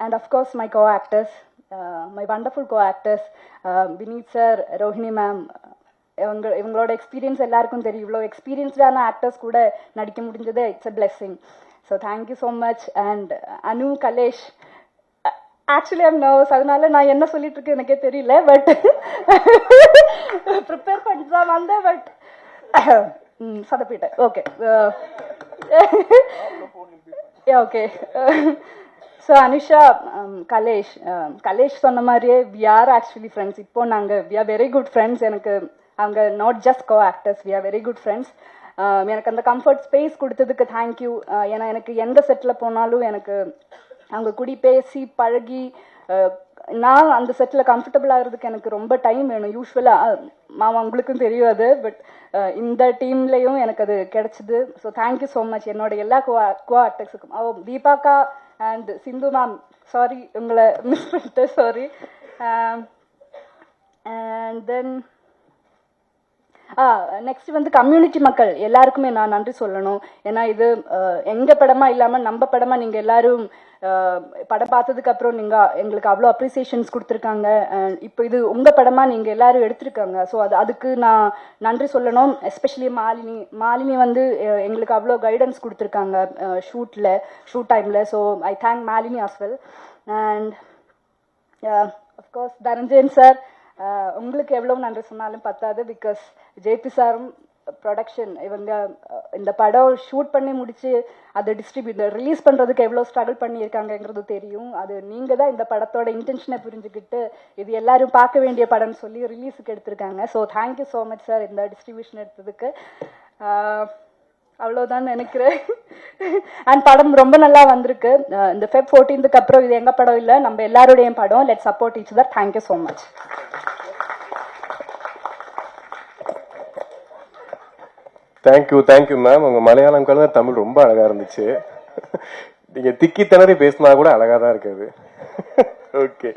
and of course my co-actors, my wonderful co-actors, Vineet sir, Rohini ma'am. இவங்களோட experience எல்லாருக்கும் தெரியும். இவ்வளோ எக்ஸ்பீரியன்ஸ்டான actors கூட நடிக்க முடிஞ்சது it's a blessing. So thank you so much. And Anu, Kalesh, actually I'm nervous, அதனால நான் என்ன சொல்லிட்டு இருக்கேன் எனக்கே தெரியல. பட் ப்ரிப்பேர் பண்ணிட்டு தான் வந்தேன். பட் சதப்பிட்டேன். Okay okay. So Anusha, Kalesh சொன்ன மாதிரியே வி ஆர் ஆக்சுவலி ஃப்ரெண்ட்ஸ். இப்போ நாங்கள் we are very good friends. எனக்கு அவங்க not just co actors, we are very good friends. எனக்கு அந்த கம்ஃபர்ட் ஸ்பேஸ் கொடுத்ததுக்கு தேங்க்யூ. ஏன்னா எனக்கு எந்த செட்டில் போனாலும் எனக்கு அவங்க கூடி பேசி பழகி நான் அந்த செட்டில் கம்ஃபர்டபுள் ஆகிறதுக்கு எனக்கு ரொம்ப டைம் வேணும். யூஸ்வலாக மாமா உங்களுக்கும் தெரியும் அது. பட் இந்த டீம்லேயும் எனக்கு அது கிடைச்சிது. ஸோ தேங்க்யூ ஸோ மச் என்னோட எல்லா கோ ஆக்டர்ஸுக்கும். தீபாக்கா அண்ட் சிந்து மேம், சாரி உங்களை மிஸ் பண்ணிட்டேன், சாரி. அண்ட் தென் நெக்ஸ்ட் வந்து கம்யூனிட்டி மக்கள் எல்லாருக்குமே நான் நன்றி சொல்லணும். ஏன்னா இது எங்கள் படமா இல்லாமல் நம்ம படமா நீங்கள் எல்லாரும் படம் பார்த்ததுக்கு அப்புறம் நீங்கள் எங்களுக்கு அவ்வளோ அப்ரிசியேஷன்ஸ் கொடுத்துருக்காங்க. இப்போ இது உங்கள் படமாக நீங்கள் எல்லாரும் எடுத்திருக்காங்க. ஸோ அதுக்கு நான் நன்றி சொல்லணும். எஸ்பெஷலி மாலினி வந்து எங்களுக்கு அவ்வளோ கைடன்ஸ் கொடுத்துருக்காங்க ஷூட் டைமில். So I thank Malini as well. And of course Dhananjayan sir, உங்களுக்கு எவ்வளோ நன்றி சொன்னாலும் பத்தாது. பிகாஸ் ஜேபி சாரும் ப்ரொடக்ஷன் இவங்க இந்த படம் ஷூட் பண்ணி முடிச்சு அதை டிஸ்ட்ரிபியூட்டர் ரிலீஸ் பண்ணுறதுக்கு எவ்வளோ ஸ்ட்ரகிள் பண்ணியிருக்காங்கங்கிறது தெரியும். அது நீங்கள் தான் இந்த படத்தோட இன்டென்ஷனை புரிஞ்சுக்கிட்டு இது எல்லாரும் பார்க்க வேண்டிய படம்னு சொல்லி ரிலீஸுக்கு எடுத்திருக்காங்க. So thank you so much sir இந்த டிஸ்ட்ரிபியூஷன் எடுத்ததுக்கு. அவ்வளோதான் நினைக்கிறேன். அண்ட் படம் ரொம்ப நல்லா வந்திருக்கு. இந்த Feb 14th அப்புறம் இது எங்கள் படம் இல்லை, நம்ம எல்லாருடைய படம். Let support each other. Thank you so much. Thank you ma'am. உங்க மலையாளம் கலந்த தமிழ் ரொம்ப அழகா இருந்துச்சு. நீங்க திக்கி திணறி பேசினா கூட அழகா தான் இருக்குது. ஓகே.